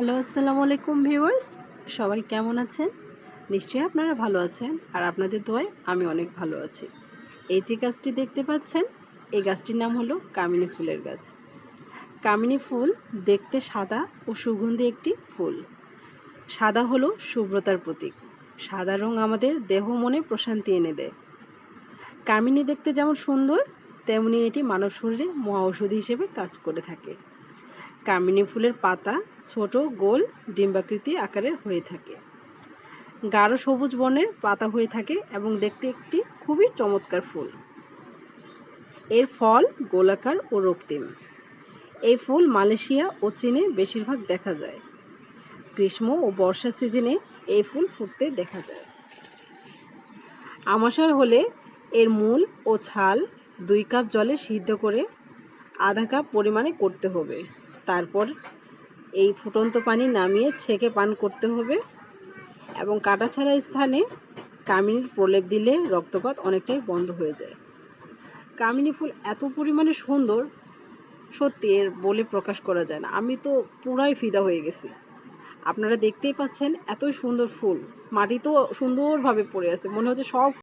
Hello, আসসালামু আলাইকুম viewers. সবাই কেমন আছেন? নিশ্চয়ই আপনারা ভালো আছেন আর আপনাদের দোয়ায় আমি অনেক ভালো আছি। এই যে গাছটি দেখতে পাচ্ছেন, এই গাছটির নাম হলো কামিনী ফুলের গাছ। কামিনী ফুল দেখতে সাদা ও সুগন্ধি একটি ফুল। সাদা হলো শুভ্রতার প্রতীক। সাদা রং আমাদের দেহ মনে প্রশান্তি এনে দেয়। কামিনী দেখতে যেমন সুন্দর, তেমনি এটি মানব শরীরে মহা ঔষধি হিসেবে কাজ করে থাকে। কামিনী ফুলের পাতা ছোট, গোল, ডিম্বাকৃতি আকারের হয়ে থাকে। গাঢ় সবুজ বর্ণের পাতা হয়ে থাকে এবং দেখতে একটি খুবই চমৎকার ফুল। এর ফল গোলাকার ও রক্তিম। এই ফুল মালয়েশিয়া ও চীনে বেশিরভাগ দেখা যায়। গ্রীষ্ম ও বর্ষা সিজনে এই ফুল ফুটতে দেখা যায়। আমাশয় হলে এর মূল ও ছাল 2 কাপ জলে সিদ্ধ করে আধা কাপ পরিমাণে করতে হবে। তারপর এই ফুটন্ত পানি নামিয়ে ছেঁকে পান করতে হবে এবং কাটাছাড়া স্থানে কামিনীর প্রলেপ দিলে রক্তপাত অনেকটাই বন্ধ হয়ে যায়। কামিনী ফুল এত পরিমাণে সুন্দর, সত্যি এর বলে প্রকাশ করা যায় না। আমি তো পুরাই ফিদা হয়ে গেছি। আপনারা দেখতেই পাচ্ছেন এতই সুন্দর ফুল, মাটিতেও সুন্দরভাবে পড়ে আছে, মনে হচ্ছে সব